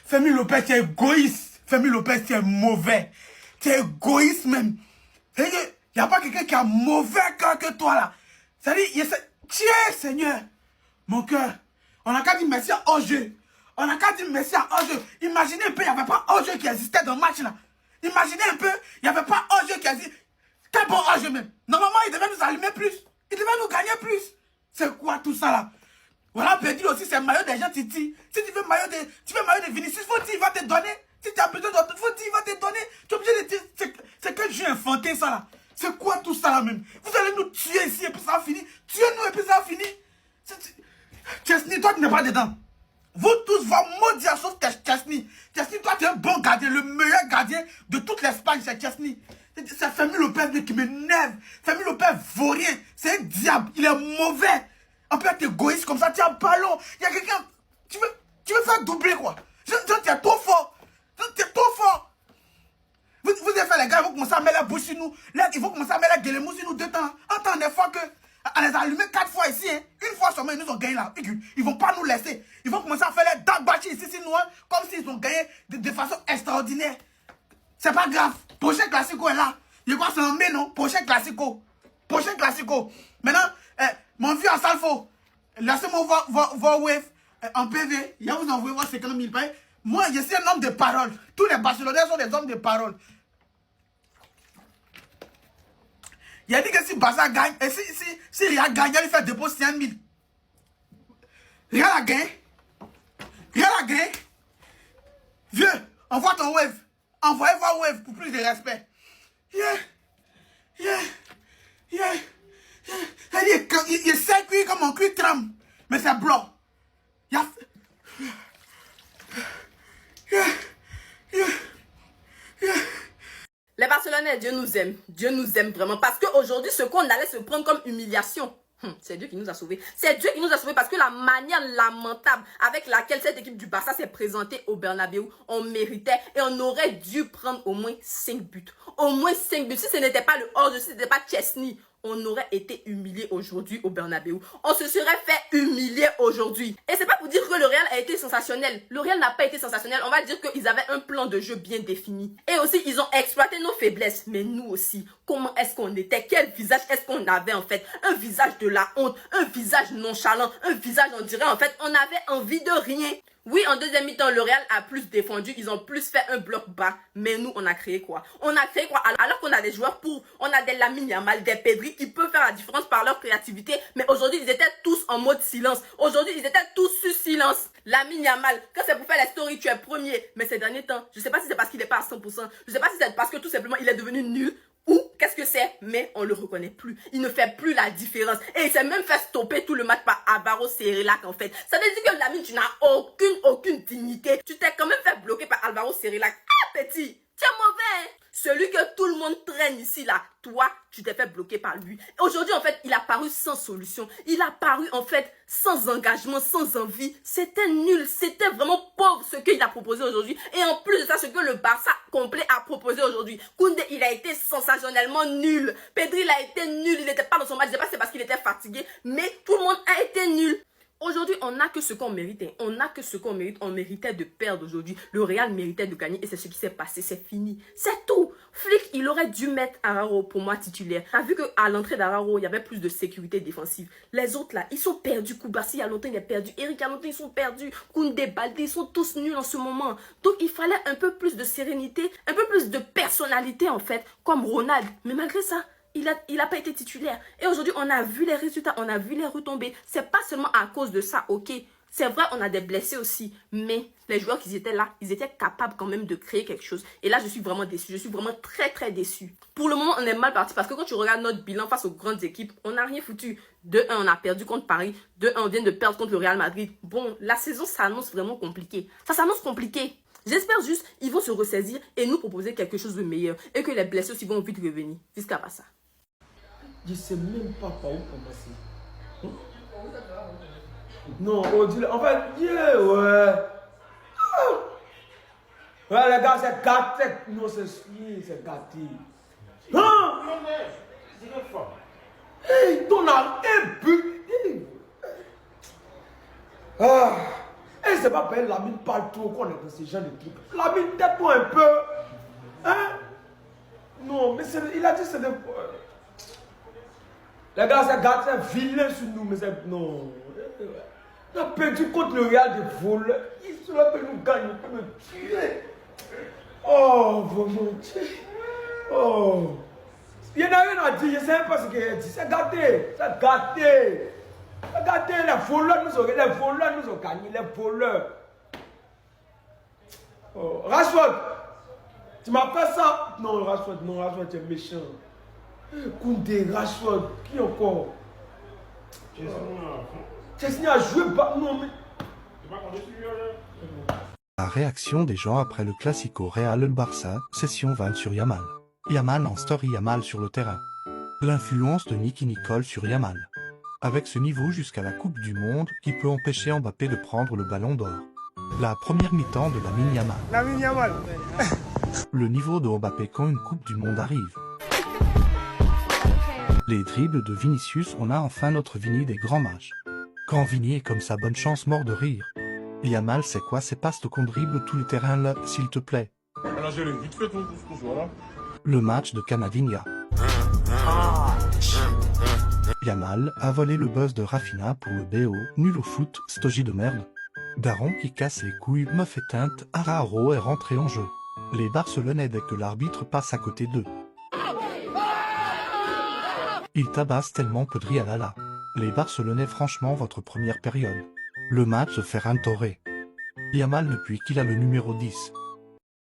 Fermin Lopez, tu es égoïste. Fermin Lopez, tu es mauvais. Tu es égoïste même. Il n'y a pas quelqu'un qui a mauvais cœur que toi là. C'est-à-dire, tiens Seigneur, mon cœur. On n'a qu'à dire merci à Oje. On n'a qu'à dire merci à Oje. Imaginez un peu, il n'y avait pas Oje qui existait dans le match là. Imaginez un peu, il n'y avait pas Oje qui existait. Quel bon Oje même. Normalement, il devait nous allumer plus. Il devait nous gagner plus. C'est quoi tout ça là? Voilà, Pedri aussi, c'est maillot des gens Titi. Si tu veux maillot de Vinicius, il va te donner. Si tu as besoin de il va te donner. Tu es obligé de dire, c'est que j'ai inventé ça là. C'est quoi tout ça là même? Vous allez nous tuer ici et puis ça va finir. Tuez-nous et puis ça va finir. Chesney, toi tu n'es pas dedans. Vous tous vont maudire sauf Chesney. Chesney, toi tu es un bon gardien, le meilleur gardien de toute l'Espagne, c'est Chesney. C'est Fermin Lopez qui m'énerve. Fermin Lopez vaut rien. C'est un diable, il est mauvais. On peut être égoïste comme ça, tu as un ballon. Il y a quelqu'un. Tu veux faire doubler quoi? Tu es trop fort. Tu es trop fort. Vous avez fait les gars, ils vont commencer à mettre la bouche sur nous. Ils vont commencer à mettre la gueulemou sur nous 2 temps. En des fois que. On les a allumés 4 fois ici. Hein. Une fois seulement, ils nous ont gagné là. Ils vont pas nous laisser. Ils vont commencer à faire les dagbachi ici sur nous. Hein, comme s'ils ont gagné de façon extraordinaire. C'est pas grave. Prochain classico est là. Je crois que c'est en mai, non? Prochain classico. Prochain classico. Maintenant, mon vieux Asalfo, laissez-moi voir Wave en PV. Il va vous envoyer voir 50 000 pailles. Moi, je suis un homme de parole. Tous les Barcelonais sont des hommes de parole. Il a dit que si Barça gagne, et si Real gagne, il fait dépôt 100 000. Real a gagné. Real a gagné. Vieux, envoie ton Wave. Envoyez voir Wave pour plus de respect. Il est sec comme un cul tremble. Mais c'est blanc. Les Barcelonais, Dieu nous aime. Dieu nous aime vraiment. Parce qu'aujourd'hui, ce qu'on allait se prendre comme humiliation, c'est Dieu qui nous a sauvés. C'est Dieu qui nous a sauvés parce que la manière lamentable avec laquelle cette équipe du Barça s'est présentée au Bernabéu, on méritait et on aurait dû prendre au moins 5 buts. Au moins 5 buts. Si ce n'était pas le hors-jeu, si ce n'était pas Chesney, on aurait été humilié aujourd'hui au Bernabéu. On se serait fait humilier aujourd'hui. Et c'est pas pour dire que le Real a été sensationnel. Le Real n'a pas été sensationnel. On va dire qu'ils avaient un plan de jeu bien défini. Et aussi, ils ont exploité nos faiblesses. Mais nous aussi, comment est-ce qu'on était? Quel visage est-ce qu'on avait en fait? Un visage de la honte, un visage nonchalant, un visage, on dirait en fait, on avait envie de rien. Oui, en deuxième mi-temps, le Real a plus défendu, ils ont plus fait un bloc bas. Mais nous, on a créé quoi? On a créé quoi? Alors qu'on a des joueurs on a des Lamine Yamal, des Pedri qui peuvent faire la différence par leur créativité. Mais aujourd'hui, ils étaient tous en mode silence. Aujourd'hui, ils étaient tous sur silence. Lamine Yamal, quand c'est pour faire les stories, tu es premier. Mais ces derniers temps, je sais pas si c'est parce qu'il n'est pas à 100%. Je sais pas si c'est parce que tout simplement, il est devenu nul. Ou qu'est-ce que c'est? Mais on le reconnaît plus. Il ne fait plus la différence. Et il s'est même fait stopper tout le match par Alvaro Cerelac en fait. Ça veut dire que Lamine, tu n'as aucune dignité. Tu t'es quand même fait bloquer par Alvaro Cerelac. Ah petit, tu es mauvais. Hein? Celui que tout le monde traîne ici là, toi, tu t'es fait bloquer par lui. Aujourd'hui en fait, il a paru sans solution. Il a paru en fait sans engagement, sans envie. C'était nul, c'était vraiment pauvre ce qu'il a proposé aujourd'hui. Et en plus de ça, ce que le Barça complet a proposé aujourd'hui. Koundé, il a été sensationnellement nul. Pedri, il a été nul, il n'était pas dans son match. Je ne sais pas si c'est parce qu'il était fatigué, mais tout le monde a été nul. Aujourd'hui, on n'a que ce qu'on méritait. On n'a que ce qu'on mérite. On méritait de perdre aujourd'hui. Le Real méritait de gagner et c'est ce qui s'est passé. C'est fini. C'est tout. Flick, il aurait dû mettre Araujo pour moi titulaire. On a vu qu'à l'entrée d'Araujo, il y avait plus de sécurité défensive. Les autres là, ils sont perdus. Koubarsi, il y a longtemps, il est perdu. Eric, il y a longtemps, ils sont perdus. Koundé, Baldé, ils sont tous nuls en ce moment. Donc, il fallait un peu plus de sérénité, un peu plus de personnalité en fait, comme Ronald. Mais malgré ça, il n'a pas été titulaire. Et aujourd'hui, on a vu les résultats, on a vu les retombées. C'est pas seulement à cause de ça, ok. C'est vrai, on a des blessés aussi. Mais les joueurs qui étaient là, ils étaient capables quand même de créer quelque chose. Et là, je suis vraiment déçue. Je suis vraiment très, très déçue. Pour le moment, on est mal parti. Parce que quand tu regardes notre bilan face aux grandes équipes, on n'a rien foutu. 2-1, on a perdu contre Paris. 2-1, on vient de perdre contre le Real Madrid. Bon, la saison s'annonce vraiment compliquée. Ça s'annonce compliqué. J'espère juste qu'ils vont se ressaisir et nous proposer quelque chose de meilleur. Et que les blessés aussi vont vite revenir. Jusqu'à pas ça. Je sais même pas par où commencer. Non, Odile, en fait, yeah, ouais. Ouais, les gars, c'est gâté. Non, c'est gâté. Hein? Hey, ton a un but. Ah. Et c'est pas parce que Lamine parle trop qu'on est dans ce genre de trucs. Lamine, tais-toi un peu. Hein? Non, mais il a dit c'est des... Les gars, ces gars, c'est vilain sur nous, mais c'est... Non. On a perdu contre le Real des voleurs. Ils sont là pour nous gagner, pour me tuer. Oh, mon Dieu. Oh. Il n'y a rien à dire, je ne sais pas ce qu'il a dit. C'est gâté. C'est gâté. C'est gâté. Les voleurs nous ont gagné. Les voleurs. Oh. Rashford, tu m'as fait ça? Non, Rashford, tu es méchant. Koundé, Rashford, qui encore? Chesney a joué. Non, mais. La réaction des gens après le Classico Real-Barça, session 20 sur Yamal. Yamal en story, Yamal sur le terrain. L'influence de Nicky Nicole sur Yamal. Avec ce niveau jusqu'à la Coupe du Monde, qui peut empêcher Mbappé de prendre le ballon d'or. La première mi-temps de Lamine Yamal. Lamine Yamal. Le niveau de Mbappé quand une Coupe du Monde arrive. Les dribbles de Vinicius, on a enfin notre Vini des grands matchs. Quand Vini est comme ça, bonne chance mort de rire. Yamal, c'est quoi ces passes qu'on dribble tout le terrain là, s'il te plaît? Le match de Camavinga. Yamal a volé le buzz de Rafinha pour le BO, nul au foot, stogie de merde. Daron qui casse les couilles, meuf éteinte, Araujo est rentré en jeu. Les Barcelonais dès que l'arbitre passe à côté d'eux. Ils tabassent tellement peu de rialala. Les Barcelonais, franchement, votre première période. Le match de Ferran Torres. Yamal depuis qu'il a le numéro 10.